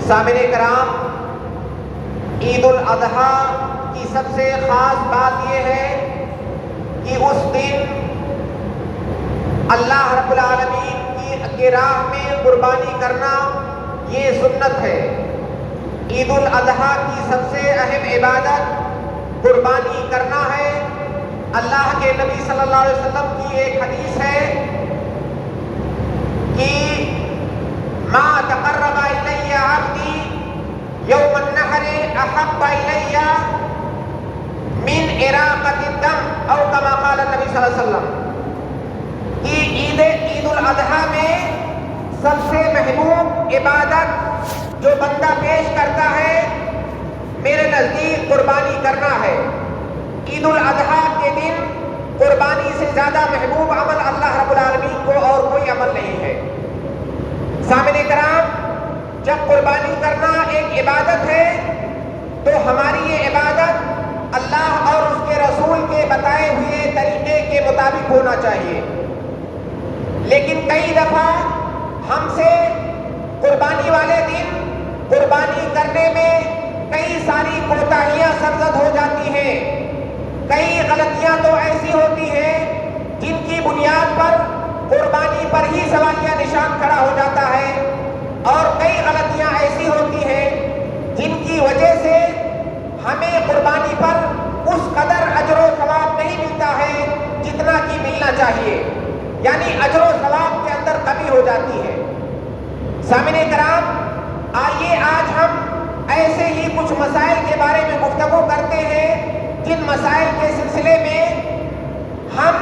سامعین کرام، عید الاضحیٰ کی سب سے خاص بات یہ ہے کہ اس دن اللہ رب العالمین کی راہ میں قربانی کرنا یہ سنت ہے۔ عید الاضحیٰ کی سب سے اہم عبادت قربانی کرنا ہے۔ اللہ کے نبی صلی اللہ علیہ وسلم کی ایک حدیث ہے کہ ما تقرب الی عبدی یوم النحر احب الی من اراقۃ الدم او کما قال النبی صلی اللہ علیہ وسلم، کہ عید الاضحیٰ میں سب سے محبوب عبادت جو بندہ پیش کرتا ہے میرے نزدیک قربانی کرنا ہے۔ عید الاضحیٰ کے دن قربانی سے زیادہ محبوب عمل اللہ رب العالمین کو اور کوئی عمل نہیں ہے۔ سامعین کرام، جب قربانی کرنا ایک عبادت ہے تو ہماری یہ عبادت اللہ اور اس کے رسول کے بتائے ہوئے طریقے کے مطابق ہونا چاہیے، لیکن کئی دفعہ ہم سے قربانی والے دن قربانی کرنے میں کئی ساری کوتاہیاں سرزد ہو جاتی ہیں۔ کئی غلطیاں تو ایسی ہوتی ہیں جن کی بنیاد پر قربانی پر ہی سوالیہ نشان کھڑا ہو جاتا ہے، اور کئی غلطیاں ایسی ہوتی ہیں جن کی وجہ سے ہمیں قربانی پر اس قدر اجر و ثواب نہیں ملتا ہے جتنا کہ ملنا چاہیے، یعنی اجر و ثواب کے اندر کمی ہو جاتی ہے۔ سامعین کرام، آئیے آج ہم ایسے ہی کچھ مسائل کے بارے میں گفتگو کرتے ہیں جن مسائل کے سلسلے میں ہم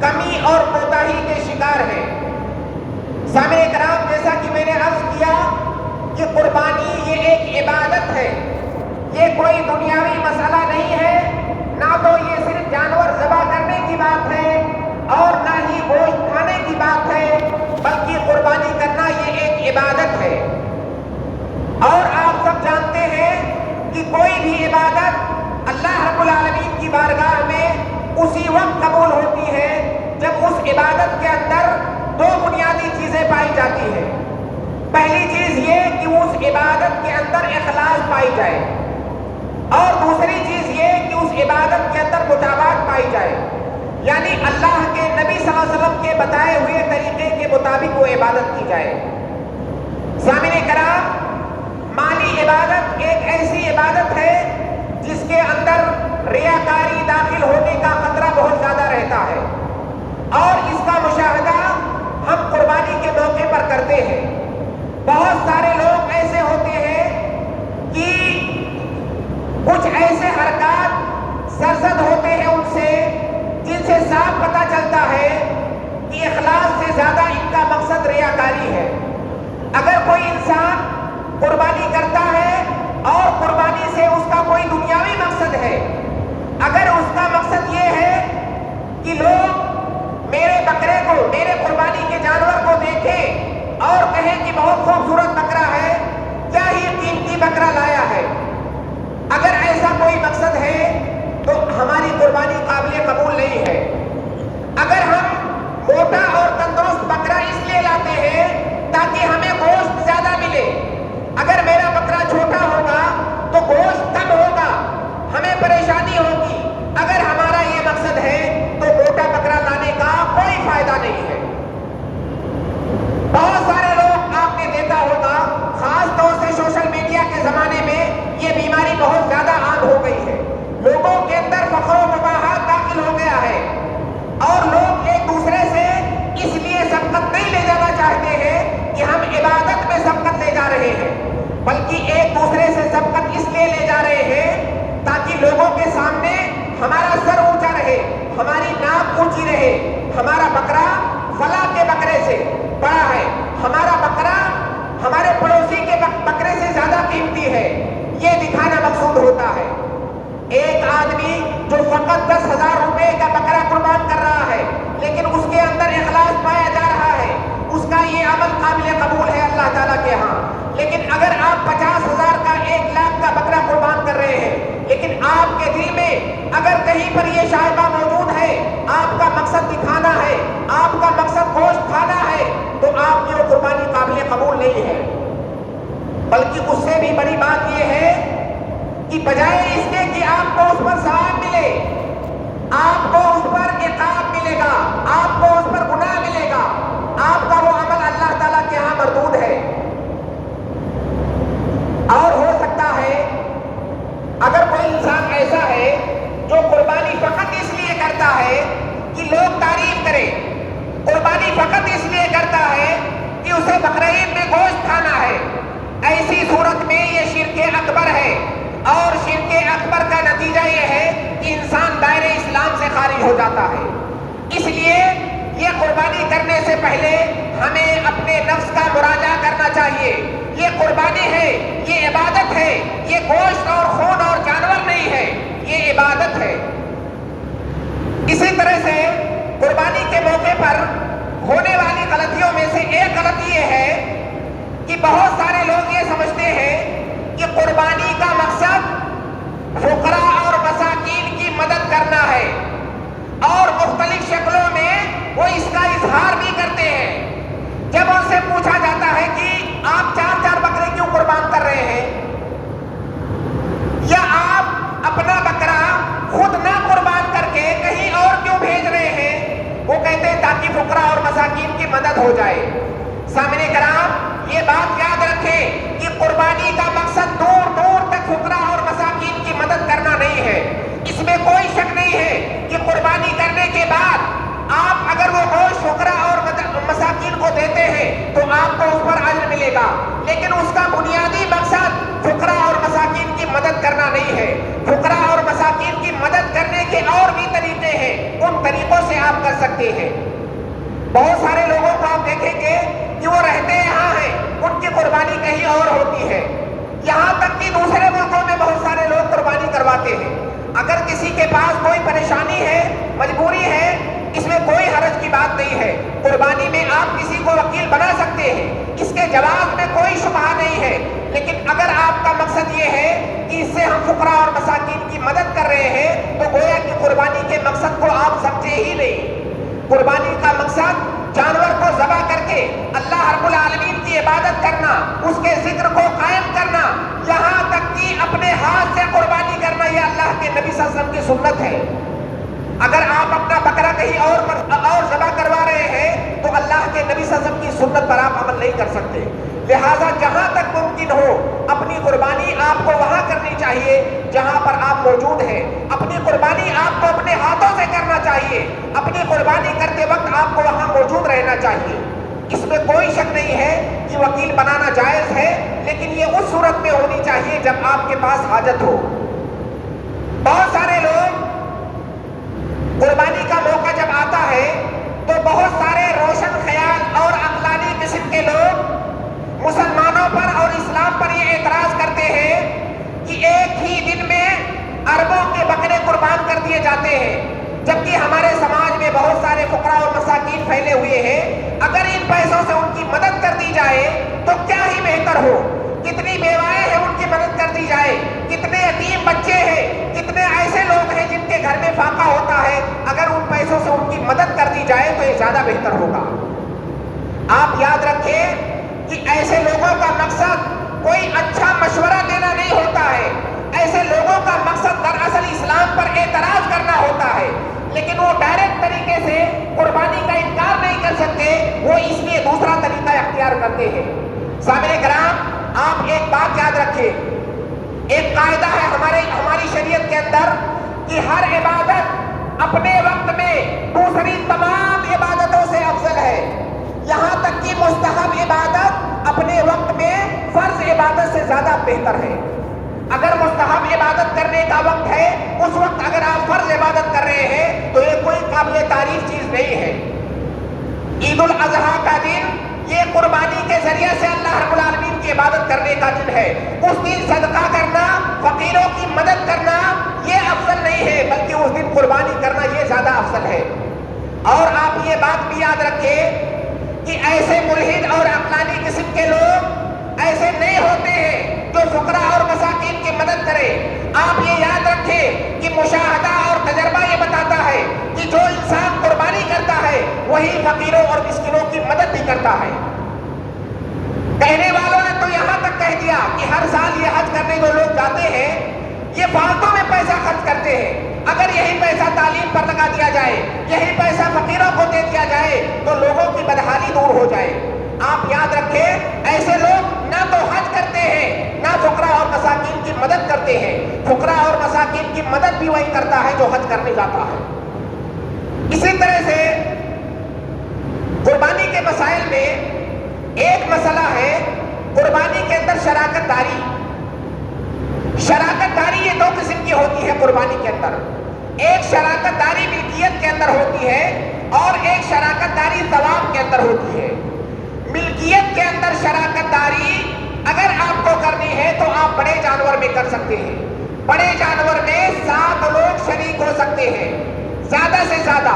کمی اور کوتاہی کے شکار ہیں۔ سامعین کرام، جیسا کہ میں نے عرض کیا کہ قربانی یہ ایک عبادت ہے، یہ کوئی دنیاوی مسئلہ نہیں ہے، نہ تو یہ صرف جانور ذبح کرنے کی بات ہے اور نہ ہی گوشت کھانے کی بات ہے، بلکہ قربانی کرنا یہ ایک عبادت ہے۔ اور آپ سب جانتے ہیں کہ کوئی بھی عبادت اللہ رب العالمین کی بارگاہ میں اسی وقت قبول ہوتی ہے جب اس عبادت کے اندر دو بنیادی چیزیں پائی جاتی ہیں۔ پہلی چیز یہ کہ اس عبادت کے اندر اخلاص پائی جائے، اور دوسری چیز یہ کہ اس عبادت کے اندر مطابقت پائی جائے، یعنی اللہ کے نبی صلی اللہ علیہ وسلم کے بتائے ہوئے طریقے کے مطابق وہ عبادت کی جائے۔ سامعین کرام، مالی عبادت ایک ایسی عبادت ہے جس کے اندر ریاکاری داخل ہونے کا خطرہ بہت زیادہ رہتا ہے، اور اس کا مشاہدہ ہم قربانی کے موقع پر کرتے ہیں۔ بہت سارے لوگ ایسے ہوتے ہیں کہ کچھ ایسے حرکات سرزد ہوتے ہیں ان سے جن سے صاف پتہ چلتا ہے کہ اخلاص سے زیادہ ان کا مقصد ریاکاری ہے۔ اگر کوئی انسان قربانی کرتا ہے اور قربانی سے اس کا کوئی دنیاوی مقصد ہے، اگر اس کا مقصد یہ ہے کہ لوگ میرے بکرے کو، میرے قربانی کے جانور کو دیکھیں اور کہیں کہ بہت خوبصورت بکرا ہے، کیا ہی قیمتی بکرا لایا ہے، اگر ایسا کوئی مقصد ہے تو ہماری قربانی قابل قبول نہیں ہے۔ اگر ہم موٹا اور تندرست بکرا اس لیے لاتے ہیں تاکہ ہمیں گوشت زیادہ ملے، اگر میرا بکرا چھوٹا ہوگا تو گوشت کم ہوگا، ہمیں پریشانی ہوگی، اگر ہمارا یہ مقصد ہے تو موٹا بکرا لانے کا کوئی فائدہ نہیں ہے۔ بہت سارے لوگ آپ نے دیکھا ہوگا، خاص طور سے سوشل میڈیا کے زمانے میں یہ بیماری بہت زیادہ عام ہو گئی ہے۔ لوگوں کے اندر فخر و مباحات داخل ہو گیا ہے، اور لوگ ایک دوسرے سے اس لیے سبقت نہیں لے جانا چاہتے ہیں کہ ہم عبادت میں سبقت لے جا رہے ہیں، بلکہ ایک دوسرے سے سبقت اس لیے لے جا رہے ہیں تاکہ لوگوں کے سامنے ہمارا سر اونچا رہے، ہماری ناک اونچی رہے، ہمارا بکرا فلاں کے بکرے سے بڑا ہے، ہمارا بکرا ہمارے پڑوسی کے بکرے سے زیادہ قیمتی ہے، یہ دکھانا مقصود ہوتا ہے۔ ایک آدمی جو فقط 10,000 روپے کا بکرا قربان کر رہا ہے لیکن اس کے اندر اخلاص پایا جا رہا ہے، اس کا یہ عمل قابل قبول ہے اللہ تعالیٰ کے ہاں۔ لیکن اگر آپ 50,000 کا 1,00,000 کا بکرا قربان کر رہے ہیں، لیکن آپ کے دل میں اگر کہیں پر یہ شائبہ موجود ہے، آپ کا مقصد دکھانا ہے، آپ کا مقصد گوشت کھانا ہے، تو آپ کی وہ قربانی قابل قبول نہیں ہے۔ بلکہ اس سے بھی بڑی بات یہ ہے کہ بجائے اس کے کہ آپ کو اس پر ثواب ملے، آپ کو اس پر عقاب ملے گا، آپ کو اس پر گناہ ملے گا، آپ کا وہ عمل اللہ تعالیٰ کے ہاں مردود ہے۔ اور ہو سکتا ہے اگر کوئی انسان ایسا ہے جو قربانی فقط اس لیے کرتا ہے کہ لوگ تعریف کریں، قربانی فقط اس لیے کرتا ہے کہ اسے بقرعید میں گوشت کھانا ہے، ایسی صورت میں یہ شرک اکبر ہے، اور شرک اکبر کا نتیجہ یہ ہے کہ انسان دائرے اسلام سے خارج ہو جاتا ہے۔ اس لیے یہ قربانی کرنے سے پہلے ہمیں اپنے نفس کا مراجعہ کرنا چاہیے۔ یہ قربانی ہے، یہ عبادت ہے، یہ گوشت اور خون اور جانور نہیں ہے، یہ عبادت ہے۔ اسی طرح سے قربانی کے موقع پر ہونے والی غلطیوں میں سے ایک غلطی یہ ہے کہ بہت سارے لوگ یہ سمجھتے ہیں کہ قربانی کا مقصد فقراء اور مساکین کی مدد کرنا ہے، اور مختلف شکلوں میں وہ اس کا اظہار بھی کرتے ہیں۔ جب ان سے پوچھا جاتا ہے کہ آپ 4 بکرے کیوں قربان کر رہے ہیں، یا آپ اپنا بکرا خود نہ قربان کر کے کہیں اور کیوں بھیج رہے ہیں، وہ کہتے ہیں تاکہ فقراء اور مساکین کی مدد ہو جائے۔ سامعین کرام، یہ بات یاد رکھیں کہ قربانی کا مقصد دور دور تک فقراء اور مساکین کی مدد کرنا نہیں ہے۔ اس میں کوئی شک نہیں ہے کہ قربانی کرنے کے بعد آپ اگر وہ گوشت فقراء اور مساکین کو دیتے ہیں تو آپ کو اس پر اجر ملے گا، لیکن اس کا بنیادی مقصد فقراء اور مساکین کی مدد کرنا نہیں ہے۔ فقراء اور مساکین کی مدد کرنے کے اور بھی طریقے ہیں، ان طریقوں سے آپ کر سکتے ہیں۔ بہت سارے لوگوں کو آپ دیکھیں گے کہ وہ رہتے یہاں ہیں، ان کی قربانی کہیں اور ہوتی ہے، یہاں تک کہ دوسرے ملکوں میں بہت سارے لوگ قربانی کرواتے ہیں۔ اگر کسی کے پاس کوئی پریشانی ہے، مجبوری ہے، اس میں کوئی حرج کی بات نہیں ہے، قربانی میں آپ کسی کو وکیل بنا سکتے ہیں، اس کے جواز میں کوئی شبہ نہیں ہے۔ لیکن اگر آپ کا مقصد یہ ہے کہ اس سے ہم فقراء اور مساکین کی مدد کر رہے ہیں، تو گویا کہ قربانی کے مقصد کو آپ سمجھے ہی نہیں۔ قربانی کا مقصد جانور کو ذبح کر کے اللہ رب العالمین کی عبادت کرنا، اس کے ذکر کو قائم کرنا، یہاں تک کہ اپنے ہاتھ سے قربانی کرنا، یہ اللہ کے نبی صلی اللہ علیہ وسلم کی سنت ہے۔ اگر آپ اپنا بکرا کہیں اور ذبح کروا رہے ہیں تو اللہ کے نبی صلی اللہ علیہ وسلم کی سنت پر آپ عمل نہیں کر سکتے۔ لہٰذا جہاں تک ممکن ہو اپنی قربانی آپ کو وہاں کرنی چاہیے جہاں پر آپ موجود ہیں۔ اپنی قربانی آپ کو اپنے ہاتھوں سے کرنا چاہیے، اپنی قربانی کرتے وقت آپ کو وہاں موجود رہنا چاہیے۔ اس میں کوئی شک نہیں ہے کہ وکیل بنانا جائز ہے، لیکن یہ اس صورت میں ہونی چاہیے جب آپ کے پاس حاجت ہو۔ بہت سارے لوگ قربانی کا موقع جب آتا ہے تو بہت سارے روشن خیال اور عقلانی قسم کے لوگ مسلمانوں پر اور اسلام پر یہ اعتراض کرتے ہیں کہ ایک ہی دن میں اربوں کے بکرے قربان کر دیے جاتے ہیں، جبکہ ہمارے سماج میں بہت سارے فقراء اور مساکین پھیلے ہوئے ہیں، اگر ان پیسوں سے ان کی مدد کر دی جائے تو کیا ہی بہتر ہو۔ کتنی بیوائیں ہیں ان کی مدد کر دی جائے، کتنے یتیم بچے ہیں، کتنے ایسے لوگ ہیں جن کے گھر میں فاقہ ہوتا ہے، اگر ان پیسوں سے ان کی مدد کر دی جائے تو یہ زیادہ بہتر ہوگا۔ آپ یاد رکھیں کہ ایسے لوگوں کا مقصد کوئی اچھا مشورہ دینا نہیں ہوتا ہے، ایسے لوگوں کا مقصد دراصل اسلام پر اعتراض کرنا ہوتا ہے، لیکن وہ ڈائریکٹ طریقے سے قربانی کا انکار نہیں کر سکتے، وہ اس لیے دوسرا طریقہ اختیار کرتے ہیں۔ سامعین کرام، آپ ایک بات یاد رکھیں، ایک قاعدہ ہے ہماری شریعت کے اندر کہ ہر عبادت اپنے وقت میں دوسری تمام عبادتوں سے افضل ہے، یہاں تک کہ مستحب عبادت اپنے وقت میں فرض عبادت سے زیادہ بہتر ہے۔ اگر مستحب عبادت کرنے کا وقت ہے، اس وقت اگر آپ فرض عبادت کر رہے ہیں تو یہ کوئی قابل تعریف چیز نہیں ہے۔ عید الاضحیٰ کا دن یہ قربانی کے ذریعے سے اللہ رب العالمین کی عبادت کرنے کا دن ہے، اس دن صدقہ کرنا، فقیروں کی مدد کرنا یہ افضل نہیں ہے، بلکہ اس دن قربانی کرنا یہ زیادہ افضل ہے۔ اور آپ یہ بات بھی یاد رکھیں کہ ایسے ملحد اور عقلانی قسم کے لوگ ایسے نہیں ہوتے ہیں جو فقراء اور مساکین کی مدد کرے۔ آپ یہ یاد رکھیں کہ مشاہدہ اور تجربہ یہ بتاتا ہے کہ جو انسان قربانی کرتا ہے وہی فقیروں اور مسکینوں کی مدد بھی کرتا ہے۔ کہنے والوں نے تو یہاں تک کہہ دیا فالتو میں پیسہ خرچ کرتے ہیں. اگر یہی پیسہ تعلیم پر لگا دیا جائے, یہی پیسہ فقیروں کو دے دیا جائے تو لوگوں کی بدحالی دور ہو جائے. آپ یاد رکھیں, ایسے لوگ نہ تو حج کرتے ہیں نہ فقراء اور مساکین کی مدد کرتے ہیں. فقراء اور مساکین کی مدد بھی وہی کرتا ہے جو حج کرنے جاتا ہے. اسی طرح سے قربانی کے مسائل میں ایک مسئلہ ہے قربانی کے اندر شراکت داری. شراکت داری یہ دو قسم کی ہوتی ہے قربانی کے اندر. ایک شراکت داری ملکیت کے اندر ہوتی ہے اور ایک شراکت داری ثواب کے اندر ہوتی ہے. ملکیت کے اندر شراکت داری اگر آپ کو کرنی ہے تو آپ بڑے جانور میں کر سکتے ہیں. بڑے جانور میں 7 لوگ شریک ہو سکتے ہیں زیادہ سے زیادہ,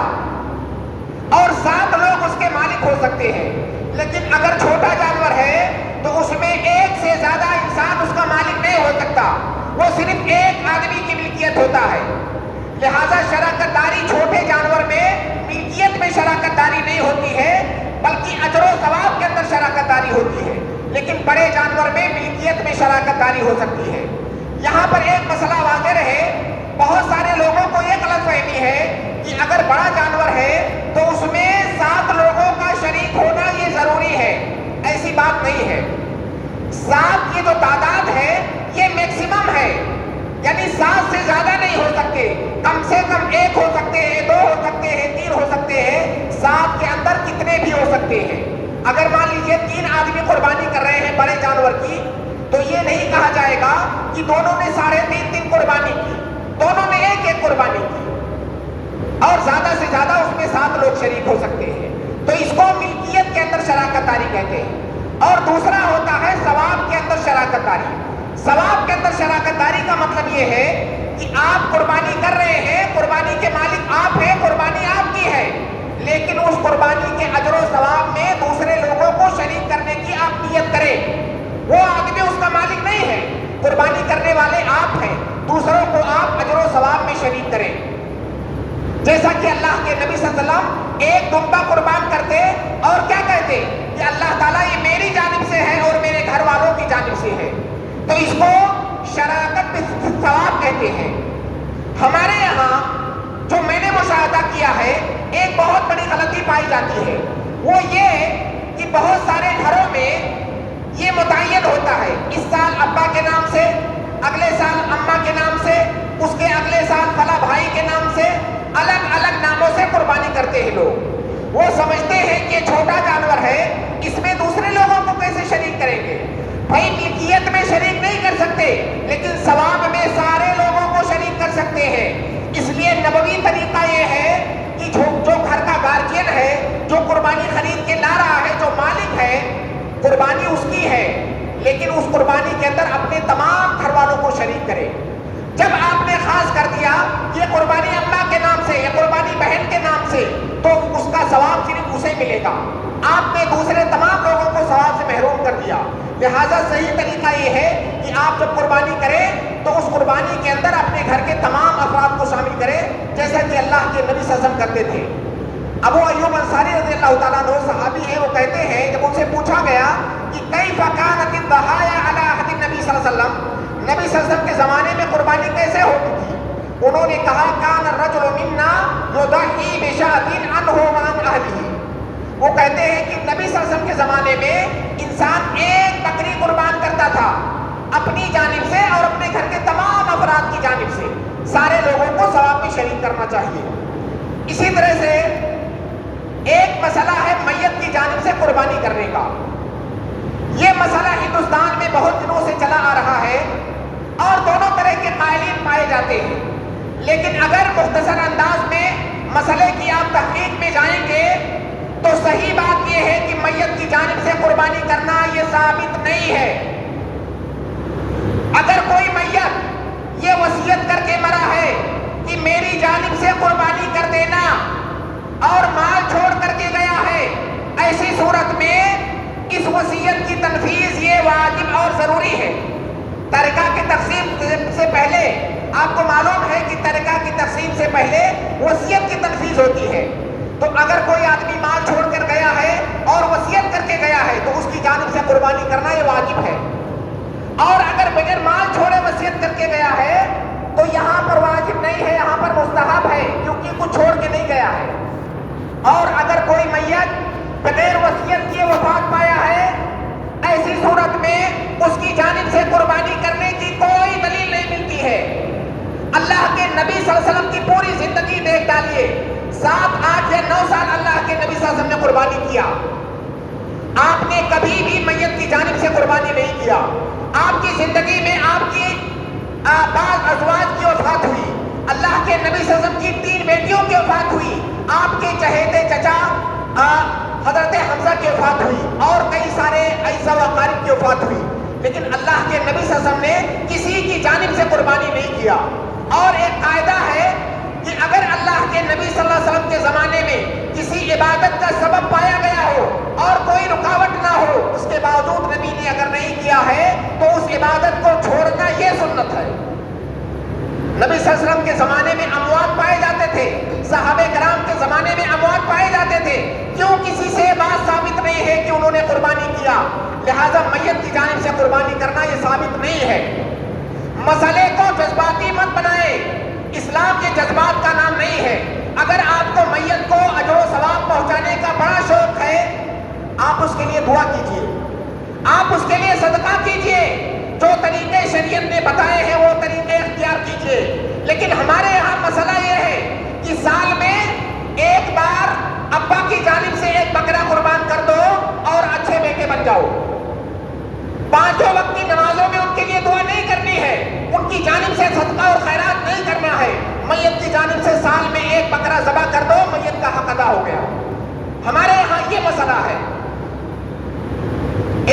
اور 7 لوگ اس کے مالک ہو سکتے ہیں. لیکن اگر چھوٹا جانور ہے تو اس میں ایک سے زیادہ انسان اس کا مالک نہیں ہو سکتا, وہ صرف ایک آدمی کی ملکیت ہوتا ہے. لہذا شراکت داری چھوٹے جانور میں ملکیت میں شراکت داری نہیں ہوتی ہے بلکہ اجر و ثواب کے اندر شراکت داری ہوتی ہے. لیکن بڑے جانور میں ملکیت میں شراکت داری ہو سکتی ہے. یہاں پر ایک مسئلہ واضح رہے, بہت سارے لوگوں کو یہ غلط فہمی ہے کہ اگر بڑا جانور ہے تو اس میں 7 لوگوں کا شریک ہونا یہ ضروری ہے. ایسی بات نہیں ہے. 7 کی جو تعداد ہے یہ میکسیمم ہے, یعنی 7 سے زیادہ نہیں ہو سکتے. کم سے کم 1 ہو سکتے ہیں, 2 ہو سکتے ہیں, 3 ہو سکتے ہیں. 7 کے اندر کتنے بھی ہو سکتے ہیں. اگر مان لیجیے 3 آدمی قربانی کر رہے ہیں بڑے جانور کی, تو یہ نہیں کہا جائے گا کہ دونوں نے 3.5 قربانی کی, دونوں نے 1 قربانی کی, اور زیادہ سے زیادہ اس میں 7 لوگ شریک ہو سکتے ہیں. تو اس کو ملکیت کے اندر شراکت داری کہتے ہیں. اور دوسرا ہوتا ہے ثواب کے اندر شراکت داری. ثواب کے اندر شراکت داری کا مطلب یہ ہے کہ آپ قربانی کر رہے ہیں, قربانی کے مالک آپ ہیں, قربانی آپ کی ہے, لیکن اس قربانی کے اجر و ثواب میں دوسرے لوگوں کو شریک کرنے کی آپ نیت کریں. وہ آدمی اس کا مالک نہیں ہے, قربانی کرنے والے آپ ہیں, دوسروں کو آپ اجر و ثواب میں شریک کریں. جیسا کہ اللہ کے نبی صلی اللہ علیہ وسلم ایک دمبا قربان کرتے اور کیا کہتے کہ اللہ تعالیٰ یہ میری جانب سے ہے اور میرے گھر والوں کی جانب سے ہے. تو اس کو شراکت ثواب کہتے ہیں. ہمارے یہاں جو میں نے مشاہدہ کیا ہے ایک بہت بڑی غلطی پائی جاتی ہے, وہ یہ کہ بہت سارے گھروں میں یہ متعین ہوتا ہے اس سال ابا کے نام سے, اگلے سال اماں کے نام سے, اس کے اگلے سال فلاں بھائی کے نام سے, الگ الگ ناموں سے قربانی کرتے ہیں لوگ. وہ سمجھتے ہیں کہ یہ چھوٹا جانور ہے, اس میں دوسرے لوگوں کو کیسے شریک کریں گے. بھائی ملکیت میں شریک نہیں کر سکتے لیکن ثواب میں سارے لوگوں کو شریک کر سکتے ہیں. اس لیے نبوی طریقہ یہ ہے کہ جو گھر کا گارجین ہے, جو قربانی خرید کے لا رہا ہے, جو مالک ہے, قربانی اس کی ہے, لیکن اس قربانی کے اندر اپنے تمام گھر والوں کو شریک کرے. جب آپ نے خاص کر دیا یہ قربانی اماں کے نام سے, یہ قربانی بہن کے نام سے, تو اس کا ثواب صرف اسے ملے گا. آپ نے دوسرے تمام لوگوں کو ثواب سے محروم کر دیا. لہذا صحیح طریقہ یہ ہے کہ آپ جب قربانی کریں تو اس قربانی کے اندر اپنے گھر کے تمام افراد کو شامل کریں, جیسا کہ اللہ کے نبی صلی اللہ علیہ وسلم کرتے تھے. ابو ایوب انصاری رضی اللہ تعالیٰ عنہ صحابی ہیں, وہ کہتے ہیں جب ان سے پوچھا گیا کہ کیف کانت الضحایا علی عہد النبی صلی اللہ علیہ وسلم, نبی صلی اللہ علیہ وسلم کے زمانے میں قربانی کیسے ہوتی تھی, انہوں نے کہا کان الرجل منا یضحی بشاۃ عنہ وعن اہلہ. وہ کہتے ہیں کہ نبی صلی اللہ علیہ وسلم کے زمانے میں انسان ایک بکری قربان کرتا تھا اپنی جانب سے اور اپنے گھر کے تمام افراد کی جانب سے. سارے لوگوں کو ثواب میں شریک کرنا چاہیے. اسی طرح سے ایک مسئلہ ہے میت کی جانب سے قربانی کرنے کا. یہ مسئلہ ہندوستان میں بہت دنوں سے چلا آ رہا ہے اور دونوں طرح کے قائلین پائے جاتے ہیں. لیکن اگر مختصر انداز میں مسئلے کی آپ تحقیق میں جائیں گے تو صحیح بات یہ ہے کہ میت کی جانب سے قربانی کرنا یہ ثابت نہیں ہے. اگر کوئی میت یہ وصیت کر کے مرا ہے کہ میری جانب سے قربانی کر دینا اور مال چھوڑ کر کے گیا ہے, ایسی صورت میں اس وصیت کی تنفیذ یہ واجب اور ضروری ہے. ترکہ کی تقسیم سے پہلے آپ کو معلوم ہے کہ ترکہ کی تقسیم سے پہلے وصیت کی تنفیذ ہوتی ہے. تو اگر کوئی آدمی مال چھوڑ کر گیا ہے اور وصیت کر کے گیا ہے تو اس کی جانب سے قربانی کرنا یہ واجب ہے. اور اگر بغیر مال چھوڑے وصیت کر کے گیا ہے یہاں پر واجب نہیں ہے، یہاں پر مستحب ہے، کیونکہ کچھ چھوڑ کے نہیں گیا ہے۔ اور اگر کوئی میت بغیر وصیت کیے وفات پایا ہے، ایسی صورت میں اس کی جانب سے قربانی کرنے کی کوئی دلیل نہیں ملتی ہے۔ اللہ کے نبی صلی اللہ علیہ وسلم کی پوری زندگی دیکھ ڈالیے، 7، 8 یا 9 سال اللہ کے نبی صلی اللہ علیہ وسلم نے قربانی کیا۔ آپ نے کبھی بھی میت کی جانب سے قربانی نہیں کیا۔ آپ کی زندگی میں آپ کی بعض ازواج کی وفات ہوئی، اللہ کے نبی صلی اللہ علیہ وسلم کی 3 بیٹیوں کی وفات ہوئی، آپ کے چہیتے چچا حضرت حمزہ کی وفات ہوئی، اور کئی سارے اعزاء و اقارب کی وفات ہوئی، لیکن اللہ کے نبی صلی اللہ علیہ وسلم نے کسی کی جانب سے قربانی نہیں کیا۔ اور ایک قاعدہ ہے کہ اگر اللہ کے نبی صلی اللہ علیہ وسلم کے زمانے میں کسی عبادت کا سبب پایا گیا ہو اور کوئی رکاوٹ نہ ہو، اس کے باوجود نبی نے اگر نہیں کیا ہے تو اس عبادت کو چھوڑنا یہ سنت ہے۔ نبی صلی اللہ علیہ وسلم کے زمانے میں اموات پائے جاتے تھے، صحابہ کرام کے زمانے میں اموات پائے جاتے تھے، کیوں کسی سے بات ثابت نہیں ہے کہ انہوں نے قربانی کیا، لہذا میت کی جانب سے قربانی کرنا یہ ثابت نہیں ہے۔ مسئلے کو جذباتی مت بنائے، اسلام کے جذبات کا نام نہیں ہے۔ اگر آپ کو میت کو اجر و ثواب پہنچانے کا بڑا شوق ہے، آپ اس کے لیے دعا کیجئے، آپ اس کے لیے صدقہ کیجئے، جو طریقے شریعت نے بتائے ہیں وہ طریقے اختیار کیجئے۔ لیکن ہمارے یہاں مسئلہ یہ ہے کہ سال میں ایک بار ابا کی جانب سے ایک بکرا قربان کر دو اور اچھے بیٹے بن جاؤ۔ 5 وقت کی نمازوں میں ان کے لیے دعا نہیں کرنی ہے، ان کی جانب سے صدقہ اور خیرات نہیں کرنا ہے، میت کی جانب سے سال میں ایک بکرا ذبح کر دو، میت کا حق ادا ہو گیا۔ ہمارے یہاں یہ مسئلہ ہے۔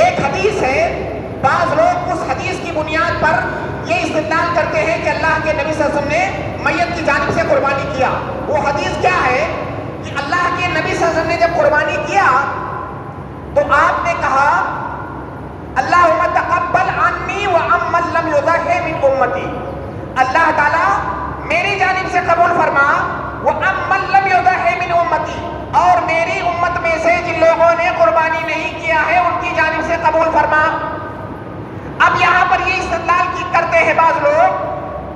ایک حدیث ہے، بعض لوگ اس حدیث کی بنیاد پر یہ استدلال کرتے ہیں کہ اللہ کے نبی صلی اللہ علیہ وسلم نے میت کی جانب سے قربانی کیا۔ وہ حدیث کیا ہے کہ اللہ کے نبی صلی اللہ علیہ وسلم نے جب قربانی کیا تو آپ نے کہا اللہم تقبل عنی وعمن لم یضح من امتی، اللہ تعالیٰ میری جانب سے قبول فرما، وعمن لم یضح من امتی، اور میری امت میں سے جن لوگوں نے قربانی نہیں کیا ہے ان کی جانب سے قبول فرما۔ اب یہاں پر یہ استدلال کرتے ہیں بعض لوگ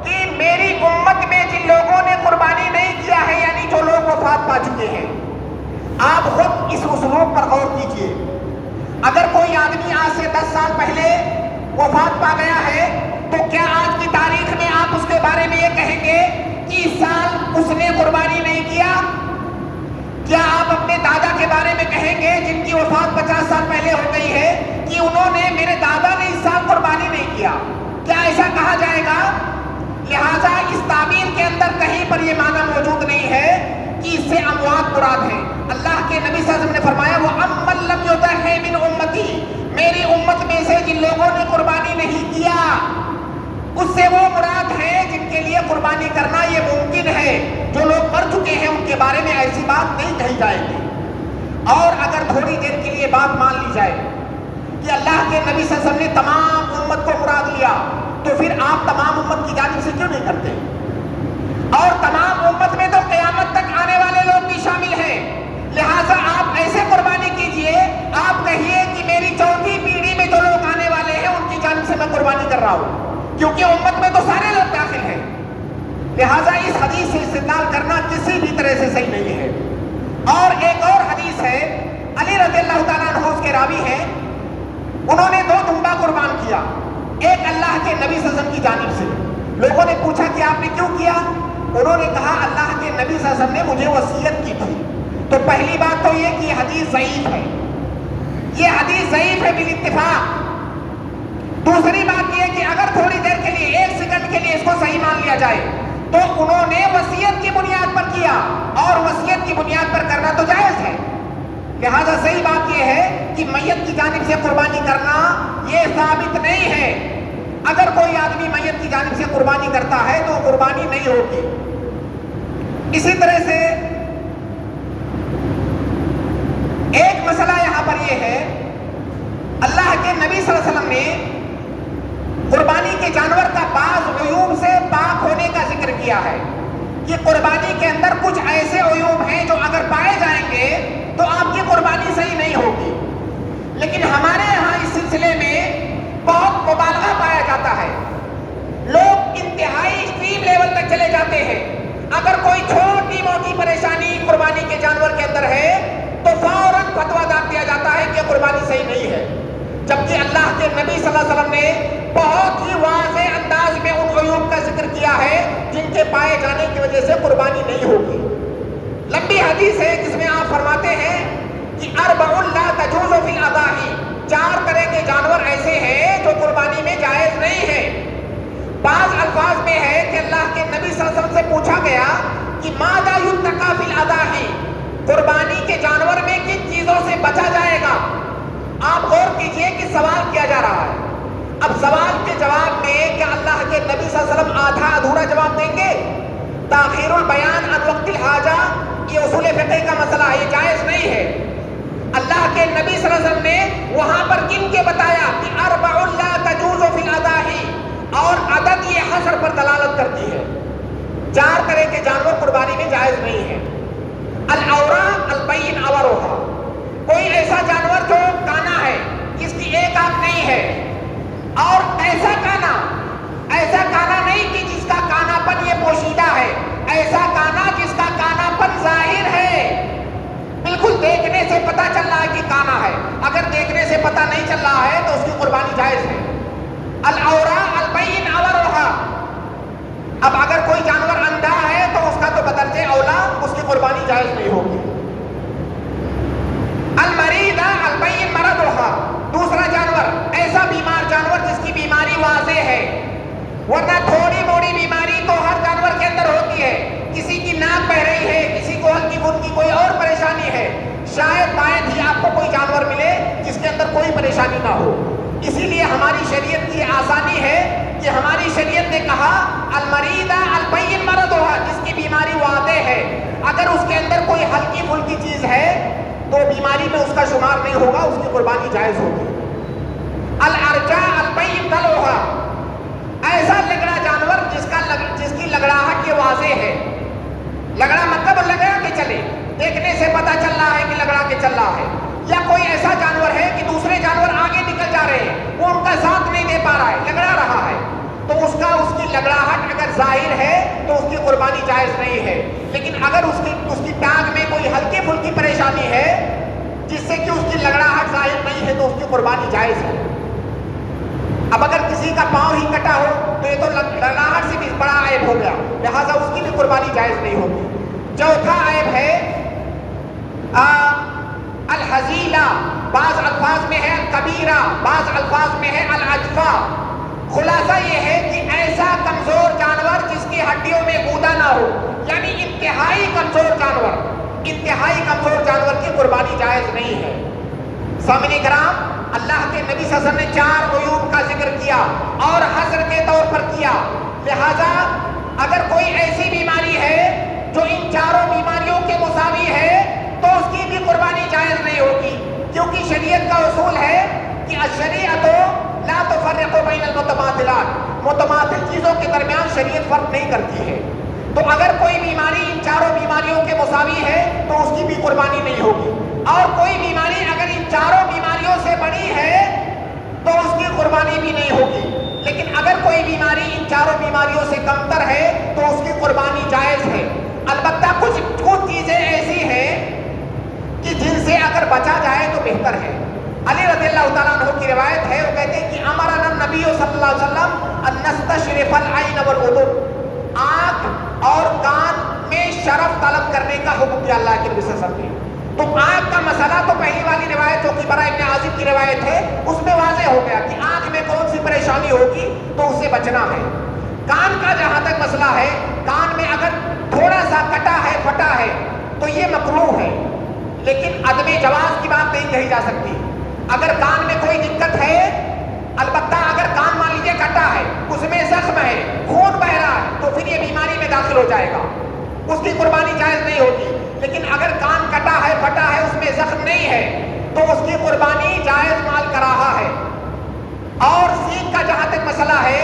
کہ میری امت میں جن لوگوں نے قربانی نہیں کیا ہے یعنی جو لوگ وفات پا چکے ہیں۔ آپ خود اس اسلوب پر غور کیجئے، اگر کوئی آدمی آج سے 10 سال پہلے وفات پا گیا ہے تو کیا آج کی تاریخ میں آپ اس کے بارے میں یہ کہیں گے کہ اس سال اس نے قربانی نہیں کیا؟ کیا آپ اپنے دادا کے بارے میں کہیں گے جن کی وفات 50 سال پہلے ہو گئی ہے کہ انہوں نے، میرے دادا نے اس سال قربانی نہیں کیا؟ کیا ایسا کہا جائے گا؟ لہٰذا اس تعبیر کے اندر کہیں پر یہ معنی موجود نہیں ہے کہ اس سے اموات مراد ہیں۔ اللہ کے نبی صلی اللہ علیہ وسلم نے فرمایا وَأَمَّن لَّمْ يُضَحِّ مِنْ أُمَّتِي، میری امت میں سے جن لوگوں نے قربانی نہیں کیا، اس سے وہ مراد ہے جن کے لیے قربانی کرنا یہ ممکن ہے۔ جو لوگ مر چکے ہیں ان کے بارے میں ایسی بات نہیں کہی جائے گی۔ اور اگر تھوڑی دیر کے لیے بات مان لی جائے کہ اللہ کے نبی صلی اللہ علیہ وسلم نے تمام امت کو مراد لیا، تو پھر آپ تمام امت کی جانب سے کیوں نہیں کرتے؟ اور تمام امت میں تو قیامت تک آنے والے لوگ بھی شامل ہیں، لہٰذا آپ ایسے قربانی کیجئے، آپ کہیے کہ میری 4تھی پیڑھی میں جو لوگ آنے والے ہیں ان کی جانب سے میں قربانی کر رہا ہوں، کیونکہ امت میں تو سارے لوگ داخل ہیں۔ لہٰذا اس حدیث سے استدلال کرنا کسی بھی طرح سے صحیح نہیں ہے۔ اور ایک اور حدیث ہے، علی رضی اللہ تعالیٰ عنہ اس کے راوی ہیں، انہوں نے 2 دمبا قربان کیا، ایک اللہ کے نبی صلی اللہ علیہ وسلم کی جانب سے۔ لوگوں نے پوچھا کہ آپ نے کیوں کیا؟ انہوں نے کہا اللہ کے نبی صلی اللہ علیہ وسلم نے مجھے وصیت کی تھی۔ تو پہلی بات تو یہ کہ یہ حدیث ضعیف ہے، یہ حدیث ضعیف ہے بالاتفاق۔ دوسری بات یہ کہ اگر تھوڑی دیر کے لیے 1 سیکنڈ کے لیے اس کو صحیح مان لیا جائے تو انہوں نے وصیت کی بنیاد پر کیا، اور وصیت کی بنیاد پر کرنا تو جائز ہے۔ لہذا صحیح بات یہ ہے کہ میت کی جانب سے قربانی کرنا یہ ثابت نہیں ہے۔ اگر کوئی آدمی میت کی جانب سے قربانی کرتا ہے تو قربانی نہیں ہوگی۔ اسی طرح سے ایک مسئلہ یہاں پر یہ ہے، اللہ کے نبی صلی اللہ علیہ وسلم نے قربانی کے جانور کا بعض عیوب سے پاک ہونے کا ذکر کیا ہے کہ قربانی کے اندر کچھ ایسے عیوب ہیں جو اگر پائے جائیں گے تو آپ کی قربانی صحیح نہیں ہوگی۔ لیکن ہمارے یہاں اس سلسلے میں بہت مبالغہ پایا جاتا ہے، لوگ انتہائی ایکسٹریم لیول کی پریشانی قربانی کے جانور کے اندر ہے تو فوراً فتویٰ دیا جاتا ہے کہ قربانی صحیح نہیں ہے، جبکہ اللہ کے نبی صلی اللہ علیہ وسلم نے بہت ہی واضح انداز میں ان عیوب کا ذکر کیا ہے جن کے پائے جانے کی وجہ سے قربانی نہیں ہوگی۔ لمبی حدیث ہے جس میں آپ فرماتے ہیں کہ اربع لا تجوز فی الاضاحی، 4 طرح کے جانور ایسے ہیں جو قربانی میں جائز نہیں ہیں۔ بعض الفاظ میں ہے کہ اللہ کے نبی صلی اللہ علیہ وسلم سے پوچھا گیا کہ ماذا یتقی فی الاضاحی، قربانی کے جانور میں کن چیزوں سے بچا جائے گا؟ آپ غور کیجئے کہ سوال کیا جا رہا ہے۔ اب سوال کے جواب میں کیا اللہ کے نبی صلی اللہ علیہ وسلم آدھا ادھورا جواب دیں گے؟ تاخیر البیان عن وقت الحاجہ، یہ اصول فقہ کا مسئلہ ہے، یہ جائز نہیں ہے۔ اللہ کے نبی صلی اللہ علیہ وسلم نے وہاں پر گن کے بتایا کہ اربع لا تجوز فی الاضاحی، اور عدد یہ حصر پر دلالت کرتی ہے، 4 طرح کے جانور قربانی میں جائز نہیں ہے۔ الاورا البین اورھا، کوئی ایسا جانور جو کانا ہے، جس کی ایک آنکھ نہیں ہے، اور ایسا کانا نہیں کہ جس کا کانا پن یہ پوشیدہ ہے، ایسا کانا جس کا کانا پن ظاہر ہے، بالکل دیکھنے سے پتہ چل رہا ہے کہ کانا ہے، اگر دیکھنے سے پتہ نہیں چل رہا ہے تو اس کی قربانی جائز ہے۔ الاورا البین اورھا، اب اگر کوئی جانور اندھا ہے تو اس کا تو بدرجہ اولا اس کی قربانی جائز نہیں ہوگی۔ المریض البین مرضھا، دوسرا جانور ایسا بیمار جانور جس کی بیماری واضح ہے، ورنہ تھوڑی موڑی بیماری تو ہر جانور کے اندر ہوتی ہے، کسی کی ناک بہ رہی ہے، کسی کو ہلکی پھلکی کوئی اور پریشانی ہے، شاید باید ہی آپ کو کوئی جانور ملے جس کے اندر کوئی پریشانی نہ ہو۔ اسی لیے ہماری شریعت کی آسانی ہے کہ ہماری شریعت نے کہا المریض البین مرضھا، جس کی بیماری واضح ہے، اگر اس کے اندر کوئی ہلکی پھلکی چیز ہے تو بیماری میں اس کا شمار نہیں ہوگا، اس کی قربانی جائز ہوگی۔ الارجاء البین دلوھا، ایسا لگڑا جانور جس کی لگڑاہٹ یہ واضح ہے، لگڑا مطلب لگڑا کے چلے، دیکھنے سے پتہ چل رہا ہے کہ لگڑا کے چل رہا ہے، یا کوئی ایسا جانور ہے کہ دوسرے جانور آگے نکل جا رہے ہیں، وہ ان کا ساتھ نہیں دے پا رہا ہے، لگڑا رہا ہے، تو اس کی لگڑاہٹ اگر ظاہر ہے تو اس کی قربانی جائز نہیں ہے۔ لیکن اگر اس کی ٹانگ میں کوئی ہلکی پھلکی پریشانی ہے جس سے کہ اس کی لگڑاہٹ ظاہر نہیں ہے تو اس کی قربانی جائز ہے۔ اب اگر کسی کا پاؤں ہی کٹا ہو تو یہ تو لگڑاہٹ سے بھی بڑا عیب ہو گیا، لہٰذا اس کی بھی قربانی جائز نہیں ہوگی۔ چوتھا عیب ہے الحزیلہ، بعض الفاظ میں ہے الکبیرہ، بعض الفاظ میں ہے العجفہ۔ خلاصہ یہ ہے کہ ایسا کمزور جانور جس کی ہڈیوں میں گودا نہ ہو، یعنی انتہائی کمزور جانور کی قربانی جائز نہیں ہے۔ سامعین کرام، اللہ کے نبی صلی اللہ علیہ وسلم نے 4 عیوب کا ذکر کیا اور حصر کے طور پر کیا، لہذا اگر کوئی ایسی بیماری ہے جو ان 4 بیماریوں کے مساوی ہے تو اس کی بھی قربانی جائز نہیں ہوگی، کیونکہ شریعت کا اصول ہے کہ الشریعۃ لا تفرق بین المتماثلات، متماثل چیزوں کے درمیان شریعت فرق نہیں کرتی ہے، تو اگر کوئی بیماری ان 4 بیماریوں کے مساوی ہے تو اس کی بھی قربانی نہیں ہوگی، اور کوئی بیماری اگر ان 4 بیماریوں سے بڑی ہے تو اس کی قربانی بھی نہیں ہوگی، لیکن اگر کوئی بیماری ان 4 بیماریوں سے کمتر ہے تو اس کی قربانی جائز ہے۔ البتہ کچھ چیزیں ایسی ہیں کہ جن سے اگر بچا جائے تو بہتر ہے۔ علی رضی اللہ تعالیٰ عنہ کی روایت ہے، وہ کہتے ہیں کہ امرنا النبی صلی اللہ علیہ وسلم ان نستشرف العین والاذن، آنکھ اور کان میں شرف طلب کرنے کا حکم دیا اللہ کے نبی صلی اللہ علیہ وسلم نے۔ تو آنکھ کا مسئلہ تو پہلی والی روایت جو کہ برا ابن عازب کی روایت ہے اس میں واضح ہو گیا کہ آنکھ میں کون سی پریشانی ہوگی تو اس سے بچنا ہے۔ کان کا جہاں تک مسئلہ ہے، کان میں اگر تھوڑا سا کٹا ہے، پھٹا ہے تو یہ مکروہ ہے، لیکن عدم جواز کی بات نہیں کہی جا سکتی۔ اگر کان میں کوئی دقت ہے، البتہ اگر کان مان لیجیے کٹا ہے، اس میں زخم ہے، خون بہ رہا ہے، تو پھر یہ بیماری میں داخل ہو جائے گا، اس کی قربانی جائز نہیں ہوگی۔ لیکن اگر کان کٹا ہے، پھٹا ہے، اس میں زخم نہیں ہے تو اس کی قربانی جائز مال کراہا ہے۔ اور سینگ کا جہاں تک مسئلہ ہے،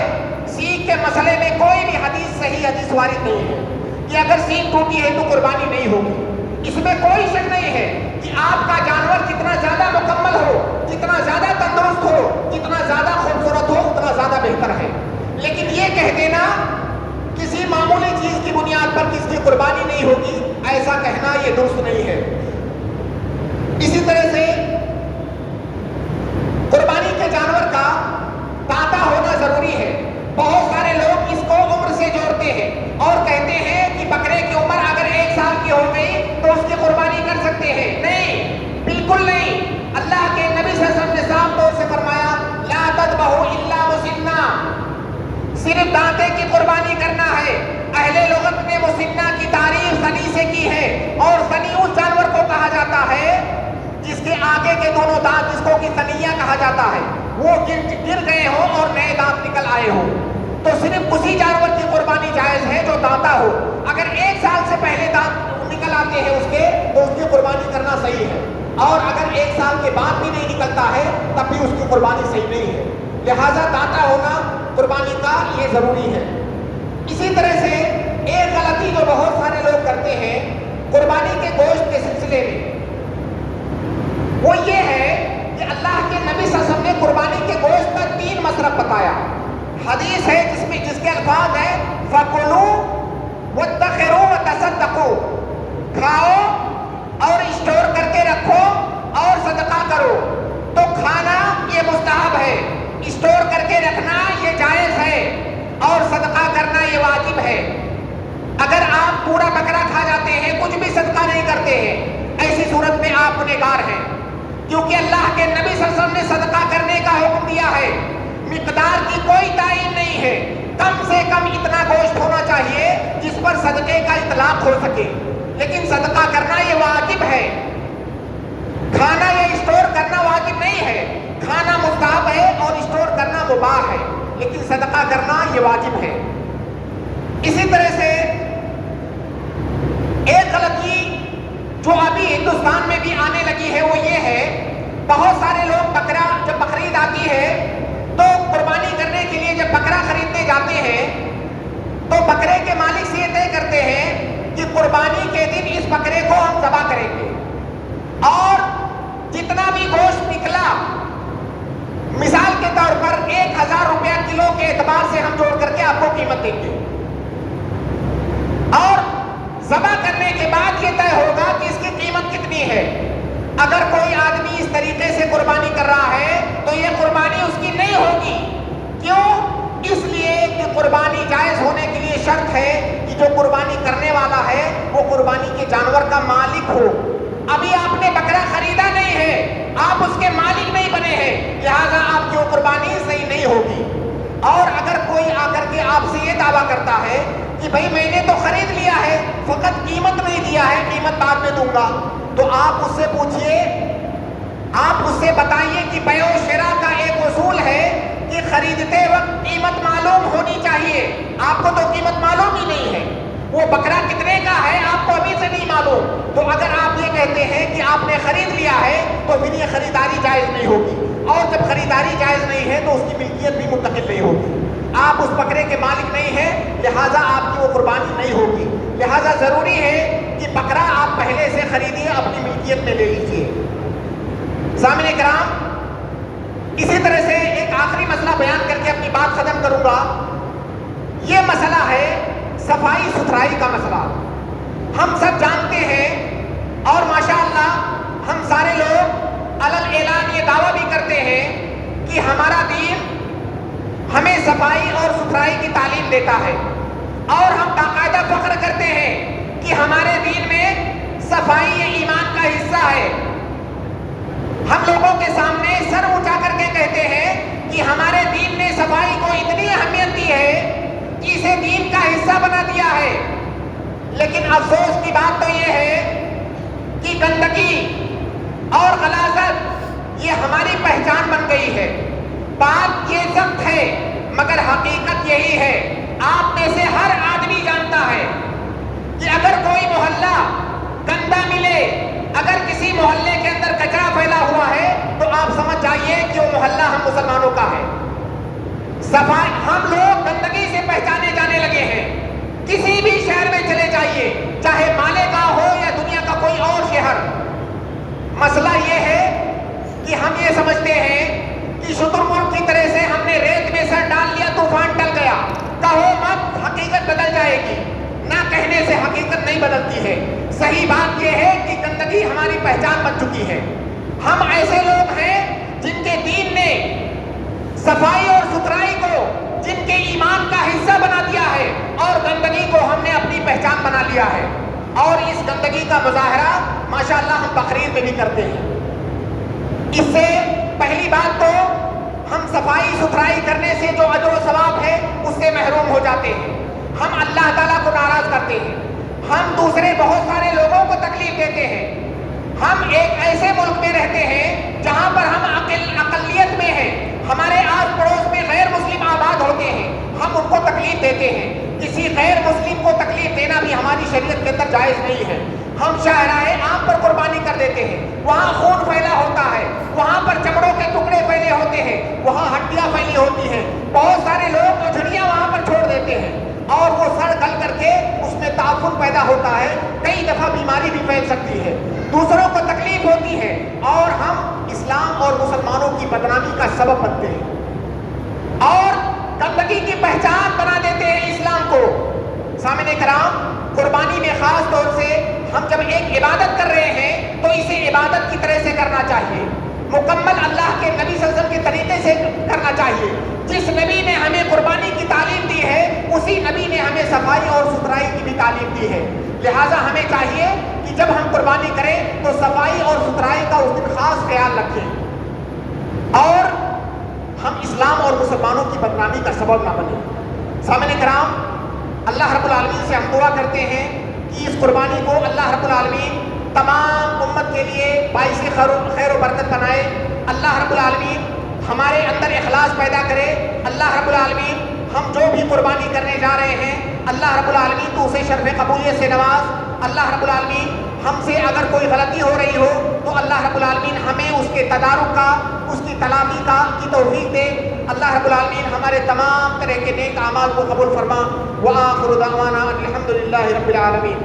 سینگ کے مسئلے میں کوئی بھی صحیح حدیث وارد نہیں ہے کہ اگر سینگ ٹوٹی ہے تو قربانی نہیں ہوگی۔ اس میں کوئی شک نہیں ہے کہ آپ کا جانور جتنا زیادہ مکمل ہو، جتنا زیادہ تندرست ہو، جتنا زیادہ خوبصورت ہو، اتنا زیادہ بہتر ہے۔ لیکن یہ کہہ دینا کسی معمولی چیز کی بنیاد پر کس کی قربانی نہیں ہوگی، ایسا کہنا یہ درست نہیں ہے۔ اسی طرح سے قربانی کے جانور کا دانتا ہونا ضروری ہے۔ بہت سارے لوگ اس کو عمر سے جوڑتے ہیں اور کہتے ہیں کہ بکرے کی عمر اگر 1 سال کی ہو گئی تو اس کی قربانی کر سکتے ہیں۔ نہیں، بالکل نہیں۔ اللہ کے نبی صلی اللہ علیہ وسلم نے صاف طور سے فرمایا لا تذبحوا الا مسنہ، صرف دانتے کی قربانی کرنا ہے۔ اہل لغت نے مسنہ کی تعریف سنی سے کی ہے، اور سنی اس جانور کو کہا جاتا ہے جس کے آگے کے دونوں دانت، جس کو کہ ثنیہ کہا جاتا ہے، وہ گر گئے ہوں اور نئے دانت نکل آئے ہوں، تو صرف اسی جانور کی قربانی جائز ہے جو دانتا ہو۔ اگر 1 سال سے پہلے دانت نکل آتے ہیں اس کے، تو اس کی قربانی کرنا صحیح ہے، اور اگر 1 سال کے بعد بھی نہیں نکلتا ہے تب بھی اس کی قربانی صحیح نہیں ہے۔ لہذا دانتا ہونا قربانی کا یہ ضروری ہے۔ اسی طرح سے ایک غلطی جو بہت سارے لوگ کرتے ہیں قربانی کے گوشت کے سلسلے میں، وہ یہ ہے کہ اللہ کے نبی صلی اللہ علیہ وسلم نے قربانی کے گوشت کا 3 مصرف بتایا۔ حدیث ہے جس کے الفاظ ہیں فَكُلُوا وَادَّخِرُوا وَتَصَدَّقُوا، کھاؤ اور اسٹور کر کے رکھو اور صدقہ کرو۔ تو کھانا یہ مستحب ہے، اسٹور کر کے رکھنا یہ جائز ہے، اور صدقہ کرنا یہ واجب ہے۔ اگر آپ پورا بکرا کھا جاتے ہیں، کچھ بھی صدقہ نہیں کرتے ہیں، ایسی صورت میں آپ گنہگار ہیں، کیونکہ اللہ کے نبی صلی اللہ علیہ وسلم نے صدقہ کرنے کا حکم دیا ہے۔ مقدار کی کوئی تعین نہیں ہے، کم سے کم اتنا گوشت ہونا چاہیے جس پر صدقے کا اطلاق ہو سکے، لیکن صدقہ کرنا یہ واجب ہے۔ کھانا یا اسٹور کرنا واجب نہیں ہے، کھانا مستحب ہے اور اسٹور کرنا مباح ہے، لیکن صدقہ کرنا یہ واجب ہے۔ اسی طرح سے ایک غلطی جو ابھی ہندوستان میں بھی آنے لگی ہے وہ یہ ہے، بہت سارے لوگ بکرا جب بقرعید آتی ہے تو قربانی کرنے کے لیے جب بکرا خریدنے جاتے ہیں تو بکرے کے مالک سے یہ طے کرتے ہیں کہ قربانی کے دن اس بکرے کو ہم ذبح کریں گے، اور جتنا بھی گوشت نکلا مثال کے طور پر 1000 روپیہ کلو کے اعتبار سے ہم جوڑ کر کے آپ کو قیمت دیں گے، اور ذبح کرنے کے بعد یہ طے ہوگا کہ اس کی قیمت کتنی ہے۔ اگر کوئی آدمی اس طریقے سے قربانی کر رہا ہے تو یہ قربانی اس کی نہیں ہوگی۔ کیوں؟ اس لیے کہ قربانی جائز ہونے کے لیے شرط ہے کہ جو قربانی کرنے والا ہے وہ قربانی کے جانور کا مالک ہو۔ ابھی آپ نے بکرا خریدا نہیں ہے، آپ اس کے مالک نہیں بنے ہیں، لہذا آپ کی وہ قربانی صحیح نہیں ہوگی۔ اور اگر کوئی آ کر کے آپ سے یہ دعویٰ کرتا ہے کہ بھائی میں نے تو خرید لیا ہے، فقط قیمت نہیں دیا ہے، قیمت بعد میں دوں گا، تو آپ اس سے پوچھئے، آپ اس سے بتائیے کہ بیع و شراء کا ایک اصول ہے کہ خریدتے وقت قیمت معلوم ہونی چاہیے۔ آپ کو تو قیمت معلوم ہی نہیں ہے، وہ بکرا کتنے کا ہے آپ کو ابھی سے نہیں معلوم، تو اگر آپ یہ کہتے ہیں کہ آپ نے خرید لیا ہے تو پھر یہ خریداری جائز نہیں ہوگی، اور جب خریداری جائز نہیں ہے تو اس کی ملکیت بھی منتقل نہیں ہوگی۔ آپ اس بکرے کے مالک نہیں ہیں، لہٰذا آپ کی وہ قربانی نہیں ہوگی۔ لہٰذا ضروری ہے کہ بکرا آپ پہلے سے خریدیے، اپنی ملکیت میں لے لیجیے۔ سامعین کرام، اسی طرح سے ایک آخری مسئلہ بیان کر کے اپنی بات ختم کروں گا۔ یہ مسئلہ ہے صفائی ستھرائی کا مسئلہ۔ ہم سب جانتے ہیں، اور ماشاءاللہ ہم سارے لوگ علل اعلان یہ دعویٰ بھی کرتے ہیں کہ ہمارا دین ہمیں صفائی اور ستھرائی کی تعلیم دیتا ہے، اور ہم باقاعدہ فخر کرتے ہیں کہ ہمارے دین میں صفائی یہ ایمان کا حصہ ہے۔ ہم لوگوں کے سامنے سر اونچا کر کے کہتے ہیں کہ ہمارے دین نے صفائی کو اتنی اہمیت دی ہے کہ اسے دین کا حصہ بنا دیا ہے، لیکن افسوس کی بات تو یہ ہے کہ گندگی اور غلاظت یہ ہماری پہچان بن گئی ہے۔ بات یہ سخت ہے مگر حقیقت یہی ہے۔ آپ میں سے ہر آدمی جانتا ہے کہ اگر کوئی محلہ گندا ملے، اگر کسی محلے کے اندر کچرا پھیلا ہوا ہے تو آپ سمجھ جائیے کہ وہ محلہ ہم مسلمانوں کا ہے۔ صفائی ہم لوگ گندگی سے پہچانے جانے لگے ہیں۔ کسی بھی شہر میں چلے جائیے، چاہے مالیگاؤں ہو یا دنیا کا کوئی اور شہر، مسئلہ یہ ہے کہ ہم یہ سمجھتے ہیں کہ شتر مرغ کی طرح سے ہم نے ریت میں سر ڈال لیا، طوفان ٹل گیا۔ کہو مت، حقیقت بدل جائے گی۔ نہ کہنے سے حقیقت نہیں بدلتی ہے۔ صحیح ہماری پہچان بن چکی ہے. ہم ایسے لوگ ہیں جن کے دین نے صفائی اور ستھرائی کو جن کے ایمان کا حصہ بنا دیا ہے اور گندگی کو ہم نے اپنی پہچان بنا لیا ہے. اور اس گندگی کا مظاہرہ ماشاءاللہ ہم بقرعید میں بھی کرتے ہیں. اس سے پہلی بات تو ہم صفائی ستھرائی کرنے سے جو اجر و ثواب ہے اس سے محروم ہو جاتے ہیں. ہم اللہ تعالیٰ کو ناراض کرتے ہیں. ہم دوسرے بہت سارے لوگوں کو تکلیف دیتے ہیں. ہم ایک ایسے ملک میں رہتے ہیں جہاں پر ہم اقلیت میں ہیں. ہمارے آس پڑوس میں غیر مسلم آباد ہوتے ہیں. ہم ان کو تکلیف دیتے ہیں. کسی غیر مسلم کو تکلیف دینا بھی ہماری شریعت کے اندر جائز نہیں ہے. ہم شاہراہ عام پر قربانی کر دیتے ہیں. وہاں خون پھیلا ہوتا ہے, وہاں پر چمڑوں کے ٹکڑے پھیلے ہوتے ہیں, وہاں ہڈیاں پھیلی ہوتی ہیں. بہت سارے لوگ جھڑیاں وہاں پر چھوڑ دیتے ہیں اور وہ سڑ گل کر کے اس میں تعفن پیدا ہوتا ہے. کئی دفعہ بیماری بھی پھیل سکتی ہے, دوسروں کو تکلیف ہوتی ہے اور ہم اسلام اور مسلمانوں کی بدنامی کا سبب بنتے ہیں اور گندگی کی پہچان بنا دیتے ہیں اسلام کو. سامعین کرام, قربانی میں خاص طور سے ہم جب ایک عبادت کر رہے ہیں تو اسے عبادت کی طرح سے کرنا چاہیے, مکمل اللہ کے نبی صلی اللہ علیہ وسلم کے طریقے سے کرنا چاہیے. جس نبی نے ہمیں قربانی کی تعلیم دی ہے اسی نبی نے ہمیں صفائی اور ستھرائی کی بھی تعلیم دی ہے. لہٰذا ہمیں چاہیے کہ جب ہم قربانی کریں تو صفائی اور ستھرائی کا اس دن خاص خیال رکھیں اور ہم اسلام اور مسلمانوں کی بدنامی کا سبب نہ بنیں. سامعین کرام, اللہ رب العالمین سے ہم دعا کرتے ہیں کہ اس قربانی کو اللہ رب العالمین تمام امت کے لیے باعث خیر و برکت بنائے. اللہ رب العالمین ہمارے اندر اخلاص پیدا کرے. اللہ رب العالمین ہم جو بھی قربانی کرنے جا رہے ہیں اللہ رب العالمین تو اسے شرف قبولیت سے نواز. اللہ رب العالمین ہم سے اگر کوئی غلطی ہو رہی ہو تو اللہ رب العالمین ہمیں اس کے تدارک کا, اس کی تلافی کا کی توفیق دے. اللہ رب العالمین ہمارے تمام طرح کے نیک اعمال کو قبول فرما. وآخر دعوانا الحمدللہ رب العالمین.